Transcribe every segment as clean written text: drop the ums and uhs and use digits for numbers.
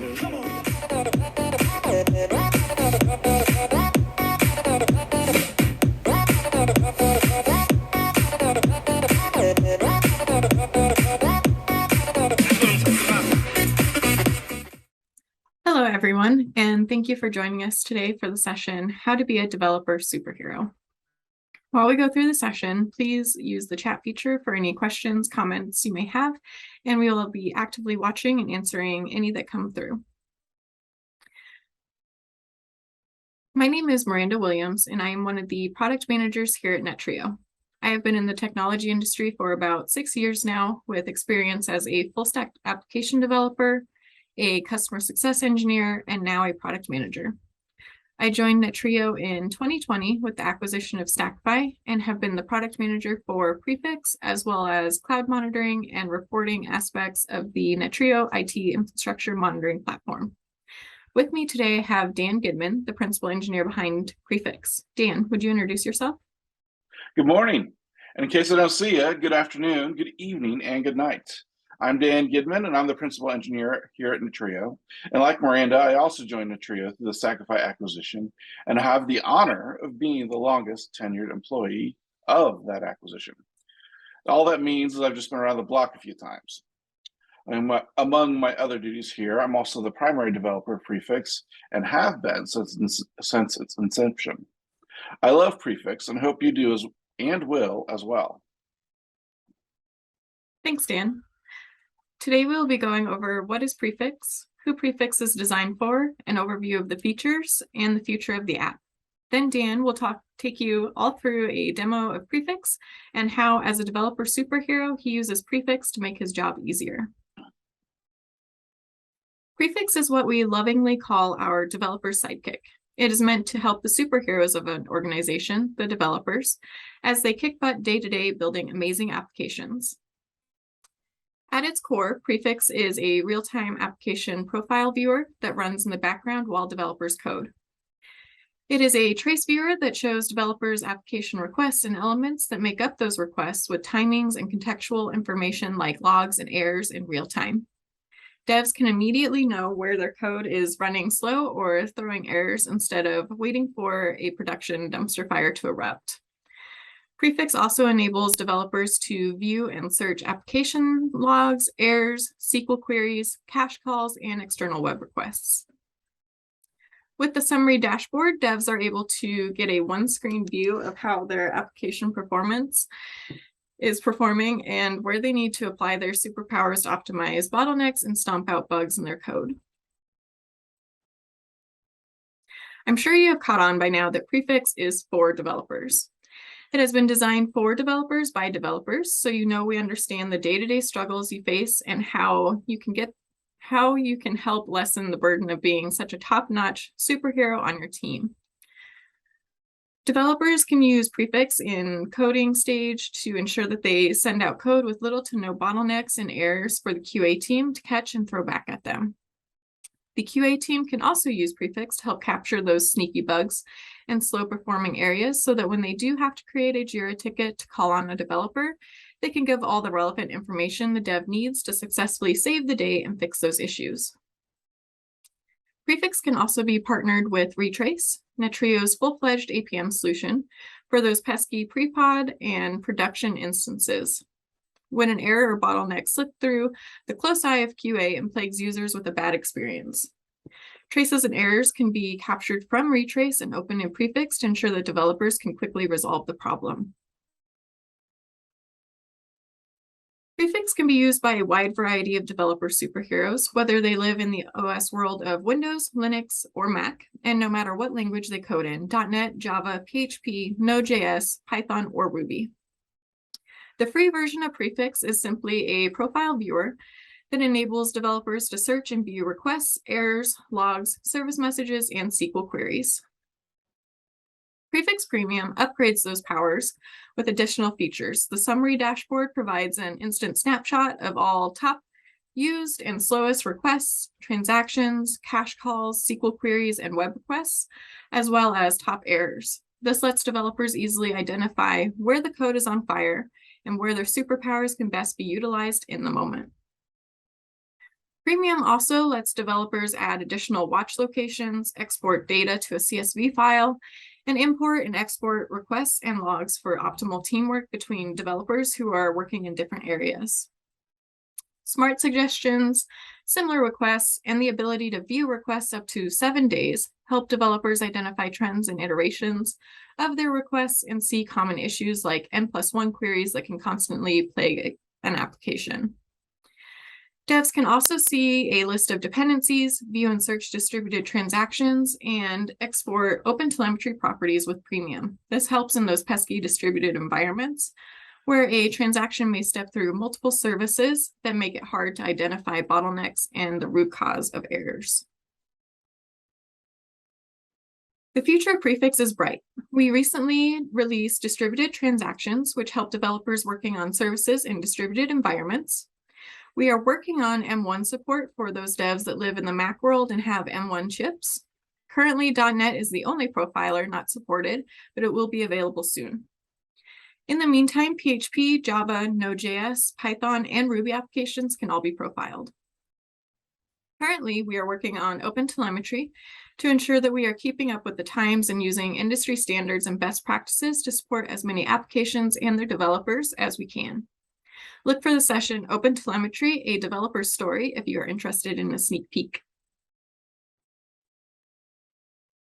Hello, everyone, and thank you for joining us today for the session, How to be a Developer Superhero. While we go through the session, please use the chat feature for any questions, comments you may have, and we will be actively watching and answering any that come through. My name is Miranda Williams, and I am one of the product managers here at Netreo. I have been in the technology industry for about 6 years now, with experience as a full-stack application developer, a customer success engineer, and now a product manager. I joined Netreo in 2020 with the acquisition of Stackify and have been the product manager for Prefix, as well as cloud monitoring and reporting aspects of the Netreo IT infrastructure monitoring platform. With me today, I have Dan Gidman, the principal engineer behind Prefix. Dan, would you introduce yourself? Good morning. And in case I don't see you, good afternoon, good evening, and good night. I'm Dan Gidman, and I'm the principal engineer here at Netreo. And like Miranda, I also joined Netreo through the Stackify acquisition and have the honor of being the longest tenured employee of that acquisition. All that means is I've just been around the block a few times. Among my other duties here, I'm also the primary developer of Prefix and have been since its inception. I love Prefix and hope you do and will as well. Thanks, Dan. Today we'll be going over what is Prefix, who Prefix is designed for, an overview of the features, and the future of the app. Then Dan will take you all through a demo of Prefix and how, as a developer superhero, he uses Prefix to make his job easier. Prefix is what we lovingly call our developer sidekick. It is meant to help the superheroes of an organization, the developers, as they kick butt day-to-day building amazing applications. At its core, Prefix is a real-time application profile viewer that runs in the background while developers code. It is a trace viewer that shows developers application requests and elements that make up those requests with timings and contextual information like logs and errors in real time. Devs can immediately know where their code is running slow or throwing errors instead of waiting for a production dumpster fire to erupt. Prefix also enables developers to view and search application logs, errors, SQL queries, cache calls, and external web requests. With the summary dashboard, devs are able to get a one-screen view of how their application performance is performing and where they need to apply their superpowers to optimize bottlenecks and stomp out bugs in their code. I'm sure you have caught on by now that Prefix is for developers. It has been designed for developers by developers, so you know we understand the day-to-day struggles you face and how you can help lessen the burden of being such a top-notch superhero on your team. Developers can use Prefix in coding stage to ensure that they send out code with little to no bottlenecks and errors for the QA team to catch and throw back at them. The QA team can also use Prefix to help capture those sneaky bugs and slow performing areas so that when they do have to create a JIRA ticket to call on a developer, they can give all the relevant information the dev needs to successfully save the day and fix those issues. Prefix can also be partnered with Retrace, Netreo's full-fledged APM solution for those pesky pre-pod and production instances. When an error or bottleneck slipped through the close eye of QA and plagues users with a bad experience. Traces and errors can be captured from Retrace and opened in Prefix to ensure that developers can quickly resolve the problem. Prefix can be used by a wide variety of developer superheroes, whether they live in the OS world of Windows, Linux, or Mac, and no matter what language they code in, .NET, Java, PHP, Node.js, Python, or Ruby. The free version of Prefix is simply a profile viewer that enables developers to search and view requests, errors, logs, service messages, and SQL queries. Prefix Premium upgrades those powers with additional features. The summary dashboard provides an instant snapshot of all top used and slowest requests, transactions, cache calls, SQL queries, and web requests, as well as top errors. This lets developers easily identify where the code is on fire and where their superpowers can best be utilized in the moment. Premium also lets developers add additional watch locations, export data to a CSV file, and import and export requests and logs for optimal teamwork between developers who are working in different areas. Smart suggestions, similar requests, and the ability to view requests up to 7 days help developers identify trends and iterations of their requests and see common issues like N+1 queries that can constantly plague an application. Devs can also see a list of dependencies, view and search distributed transactions, and export OpenTelemetry properties with Premium. This helps in those pesky distributed environments where a transaction may step through multiple services that make it hard to identify bottlenecks and the root cause of errors. The future of Prefix is bright. We recently released distributed transactions, which help developers working on services in distributed environments. We are working on M1 support for those devs that live in the Mac world and have M1 chips. Currently, .NET is the only profiler not supported, but it will be available soon. In the meantime, PHP, Java, Node.js, Python, and Ruby applications can all be profiled. Currently, we are working on OpenTelemetry to ensure that we are keeping up with the times and using industry standards and best practices to support as many applications and their developers as we can. Look for the session OpenTelemetry, a developer's story, if you are interested in a sneak peek.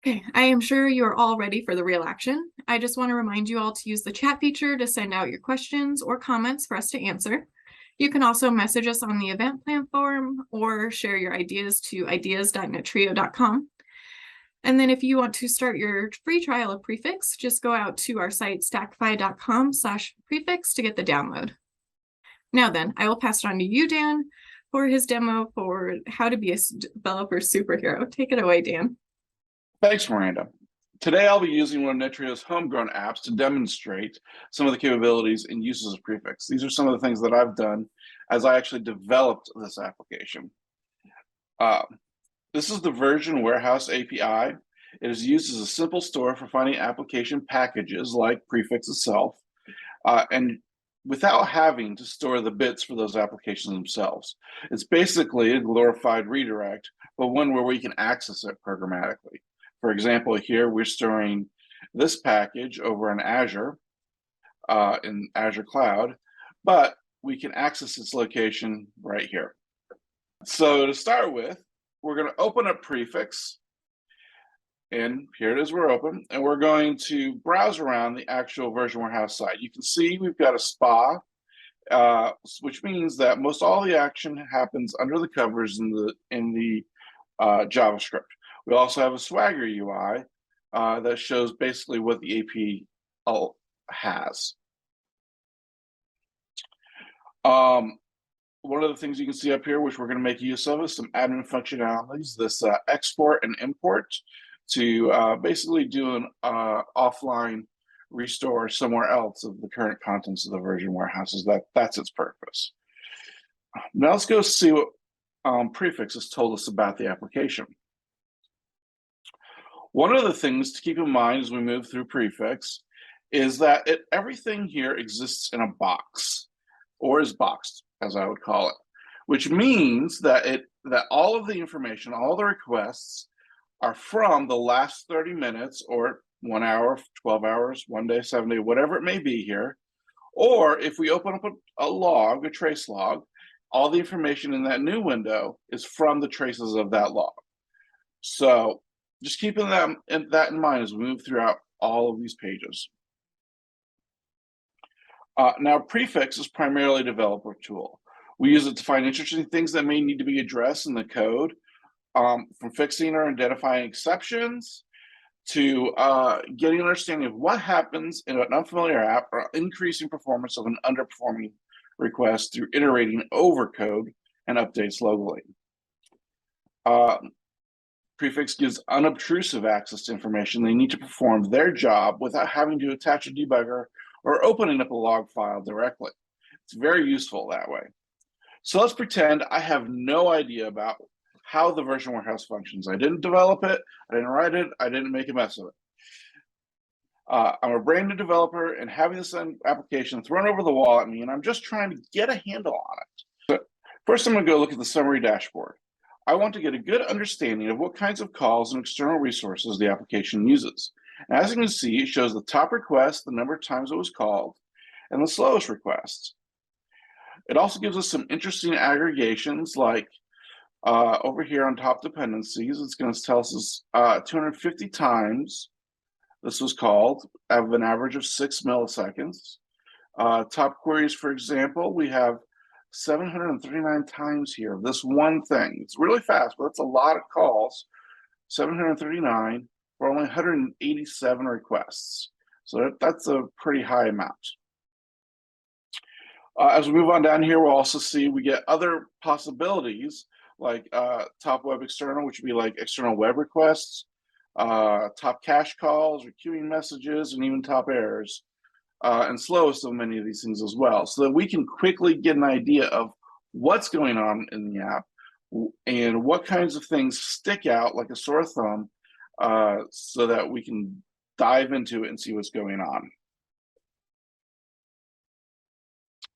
Okay, I am sure you are all ready for the real action. I just want to remind you all to use the chat feature to send out your questions or comments for us to answer. You can also message us on the event plan forum or share your ideas to ideas.netreo.com. And then if you want to start your free trial of Prefix, just go out to our site stackify.com/prefix to get the download. Now then, I will pass it on to you, Dan, for his demo for how to be a developer superhero. Take it away, Dan. Thanks, Miranda. Today, I'll be using one of Netreo's homegrown apps to demonstrate some of the capabilities and uses of Prefix. These are some of the things that I've done as I actually developed this application. This is the version warehouse API. It is used as a simple store for finding application packages like Prefix itself, and without having to store the bits for those applications themselves. It's basically a glorified redirect, but one where we can access it programmatically. For example, here we're storing this package over in Azure Cloud, but we can access its location right here. So to start with, we're going to open up Prefix, and here it is, we're open, and we're going to browse around the actual version warehouse site. You can see we've got a SPA, which means that most all the action happens under the covers in the JavaScript. We also have a Swagger UI that shows basically what the AP has. One of the things you can see up here, which we're going to make use of, is some admin functionalities, this export and import to basically do an offline restore somewhere else of the current contents of the version warehouses. That's its purpose. Now let's go see what Prefix has told us about the application. One of the things to keep in mind as we move through Prefix is that everything here exists in a box, or is boxed, as I would call it, which means that all of the information, all the requests are from the last 30 minutes or 1 hour, 12 hours, 1 day, 7 days, whatever it may be here. Or if we open up a log, a trace log, all the information in that new window is from the traces of that log. So just keeping that in mind as we move throughout all of these pages. Now, Prefix is primarily a developer tool. We use it to find interesting things that may need to be addressed in the code, from fixing or identifying exceptions to getting an understanding of what happens in an unfamiliar app or increasing performance of an underperforming request through iterating over code and updates locally. Prefix gives unobtrusive access to information they need to perform their job without having to attach a debugger or opening up a log file directly. It's very useful that way. So let's pretend I have no idea about how the version warehouse functions. I didn't develop it, I didn't write it, I didn't make a mess of it. I'm a brand new developer and having this application thrown over the wall at me, and I'm just trying to get a handle on it. First, I'm going to go look at the summary dashboard. I want to get a good understanding of what kinds of calls and external resources the application uses. And as you can see, it shows the top request, the number of times it was called, and the slowest request. It also gives us some interesting aggregations like over here on top dependencies, it's going to tell us 250 times this was called of an average of 6 milliseconds. Top queries, for example, we have 739 times here of this one thing. It's really fast, but that's a lot of calls. 739 for only 187 requests. So that's a pretty high amount. As we move on down here, we'll also see we get other possibilities like top web external, which would be like external web requests, top cache calls or queuing messages, and even top errors, and slowest of many of these things as well, so that we can quickly get an idea of what's going on in the app and what kinds of things stick out like a sore thumb, so that we can dive into it and see what's going on.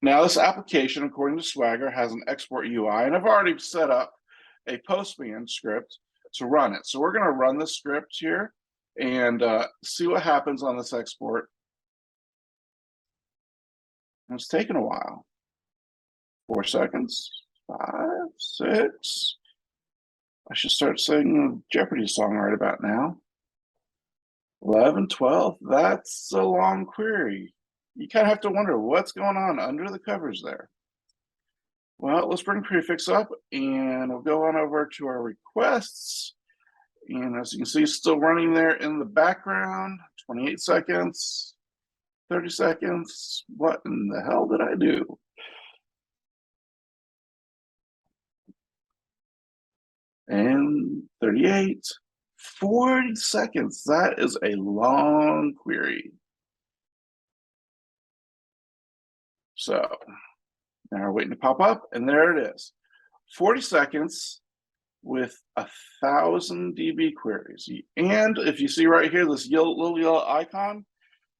Now, this application, according to Swagger, has an export UI, and I've already set up a Postman script to run it. So we're going to run the script here and see what happens on this export. And it's taken a while. 4 seconds, 5, 6. I should start singing a Jeopardy song right about now. 11, 12. That's a long query. You kind of have to wonder what's going on under the covers there. Well, let's bring Prefix up and we'll go on over to our requests. And as you can see, it's still running there in the background. 28 seconds, 30 seconds. What in the hell did I do? And 38, 40 seconds. That is a long query. So now we're waiting to pop up, and there it is. 40 seconds with 1,000 DB queries. And if you see right here, this little yellow icon,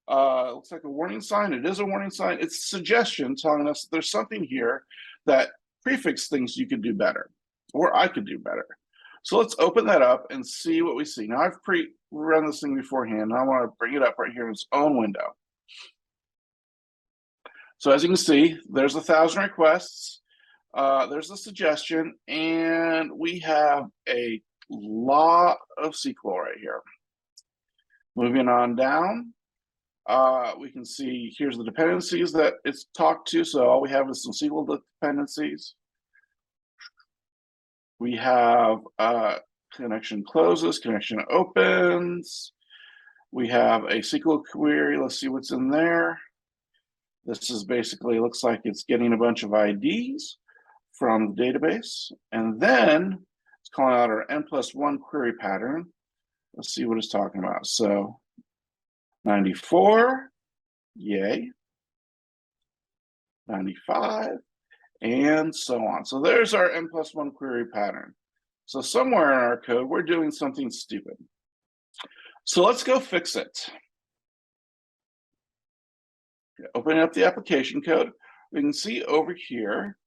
looks like a warning sign. It is a warning sign. It's a suggestion telling us that there's something here that Prefix thinks you could do better, or I could do better. So let's open that up and see what we see. Now, I've pre-run this thing beforehand. I want to bring it up right here in its own window. So as you can see, there's 1,000 requests. There's a suggestion, and we have a lot of SQL right here. Moving on down, we can see here's the dependencies that it's talked to. So all we have is some SQL dependencies. We have connection closes, connection opens. We have a SQL query. Let's see what's in there. This is basically, looks like it's getting a bunch of IDs from the database. And then it's calling out our n+1 query pattern. Let's see what it's talking about. So 94, yay. 95, and so on. So there's our n+1 query pattern. So somewhere in our code, we're doing something stupid. So let's go fix it. Opening up the application code, we can see over here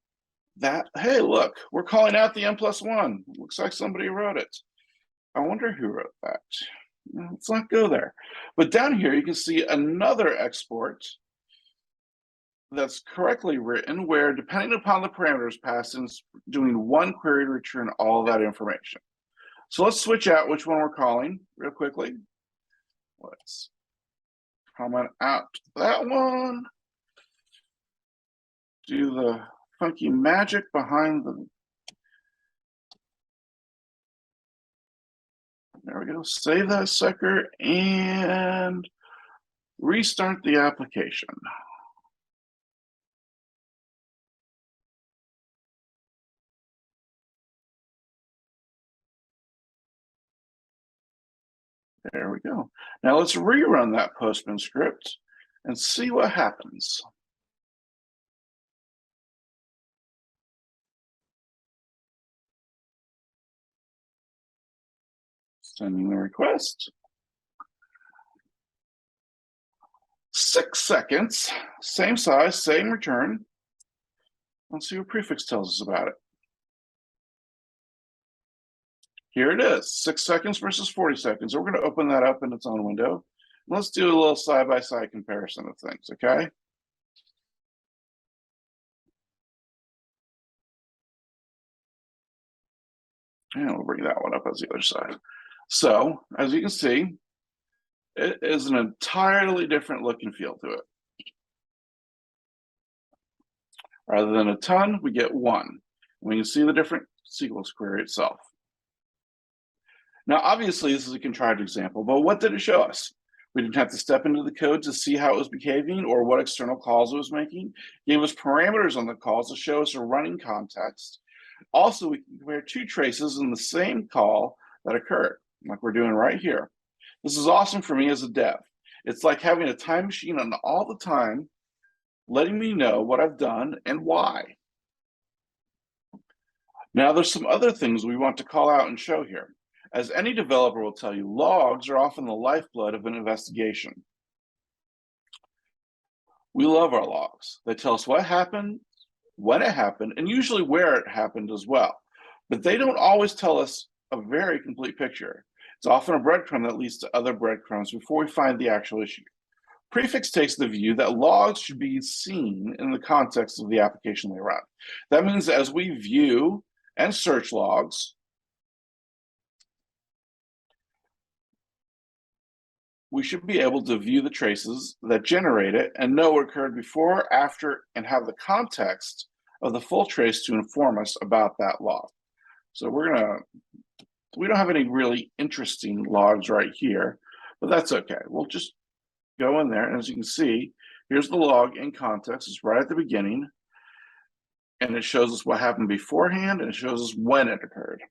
that, hey, look, we're calling out the n+1. Looks like somebody wrote it. I wonder who wrote that. Let's not go there. But down here, you can see another export that's correctly written where, depending upon the parameters passed, it's doing one query to return all of that information. So let's switch out which one we're calling real quickly. Let's comment out that one. Do the funky magic behind the. There we go. Save that sucker and restart the application. There we go. Now let's rerun that Postman script and see what happens. Sending the request. 6 seconds, same size, same return. Let's see what prefix tells us about it. Here it is, 6 seconds versus 40 seconds. So we're going to open that up in its own window. Let's do a little side-by-side comparison of things, okay? And we'll bring that one up as the other side. So, as you can see, it is an entirely different look and feel to it. Rather than a ton, we get one. We can see the different SQL query itself. Now, obviously, this is a contrived example, but what did it show us? We didn't have to step into the code to see how it was behaving or what external calls it was making. It gave us parameters on the calls to show us a running context. Also, we can compare two traces in the same call that occurred, like we're doing right here. This is awesome for me as a dev. It's like having a time machine on all the time, letting me know what I've done and why. Now, there's some other things we want to call out and show here. As any developer will tell you, logs are often the lifeblood of an investigation. We love our logs. They tell us what happened, when it happened, and usually where it happened as well. But they don't always tell us a very complete picture. It's often a breadcrumb that leads to other breadcrumbs before we find the actual issue. Prefix takes the view that logs should be seen in the context of the application they run. That means that as we view and search logs, we should be able to view the traces that generate it and know what occurred before, after, and have the context of the full trace to inform us about that log. So we don't have any really interesting logs right here, but that's okay. We'll just go in there, and as you can see, here's the log in context. It's right at the beginning, and it shows us what happened beforehand, and it shows us when it occurred.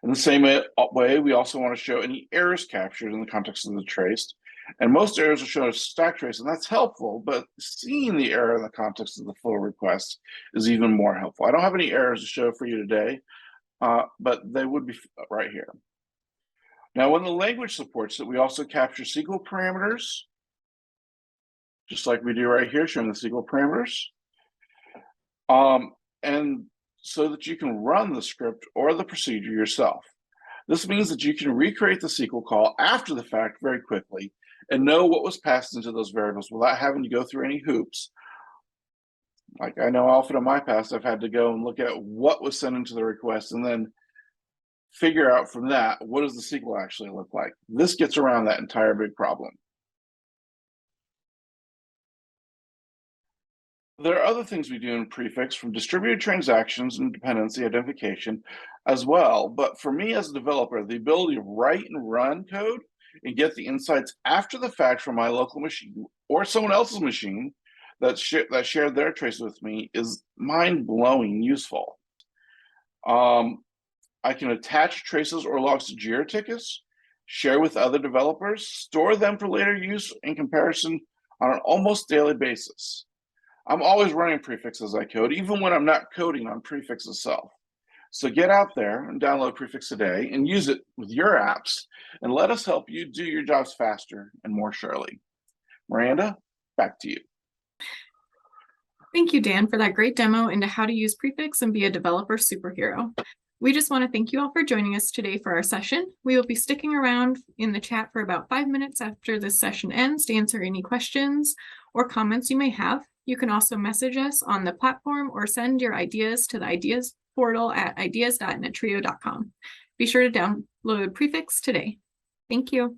In the same way, we also want to show any errors captured in the context of the trace. And most errors are shown as stack trace, and that's helpful, but seeing the error in the context of the full request is even more helpful. I don't have any errors to show for you today, but they would be right here. Now, when the language supports it, we also capture Sql parameters, just like we do right here, showing the Sql parameters. And so that you can run the script or the procedure yourself. This means that you can recreate the SQL call after the fact very quickly and know what was passed into those variables without having to go through any hoops. Like I know often in my past, I've had to go and look at what was sent into the request and then figure out from that, what does the SQL actually look like? This gets around that entire big problem. There are other things we do in Prefix, from distributed transactions and dependency identification as well. But for me as a developer, the ability to write and run code and get the insights after the fact from my local machine or someone else's machine that shared their trace with me is mind-blowing useful. I can attach traces or logs to Jira tickets, share with other developers, store them for later use and comparison on an almost daily basis. I'm always running Prefix as I code, even when I'm not coding on Prefix itself. So get out there and download Prefix today and use it with your apps, and let us help you do your jobs faster and more surely. Miranda, back to you. Thank you, Dan, for that great demo into how to use Prefix and be a developer superhero. We just want to thank you all for joining us today for our session. We will be sticking around in the chat for about 5 minutes after this session ends to answer any questions or comments you may have. You can also message us on the platform or send your ideas to the ideas portal at ideas.netreo.com. Be sure to download Prefix today. Thank you.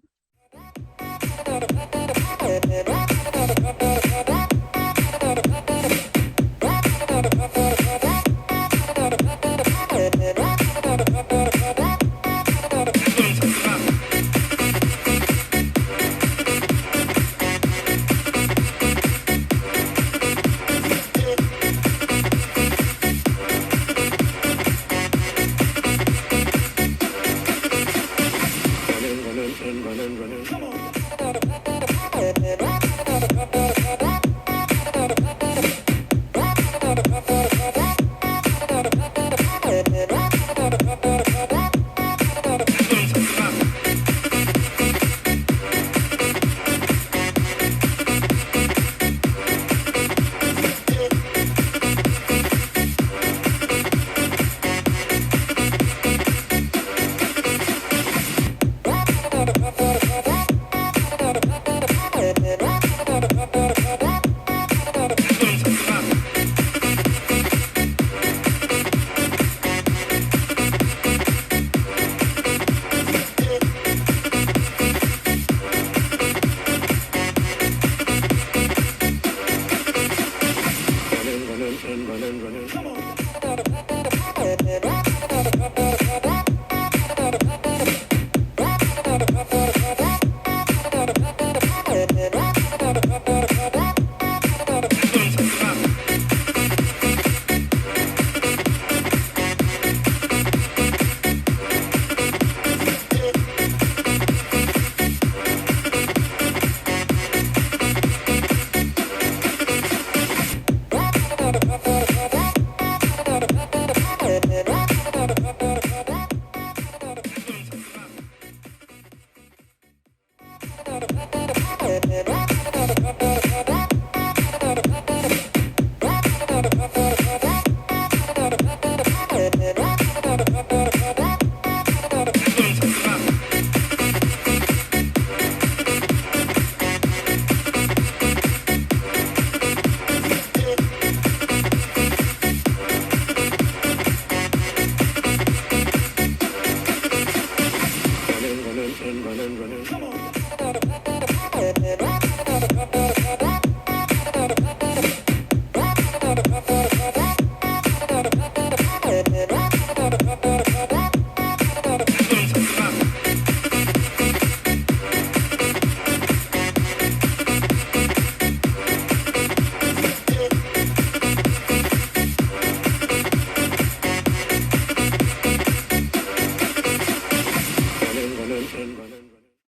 Sidekick.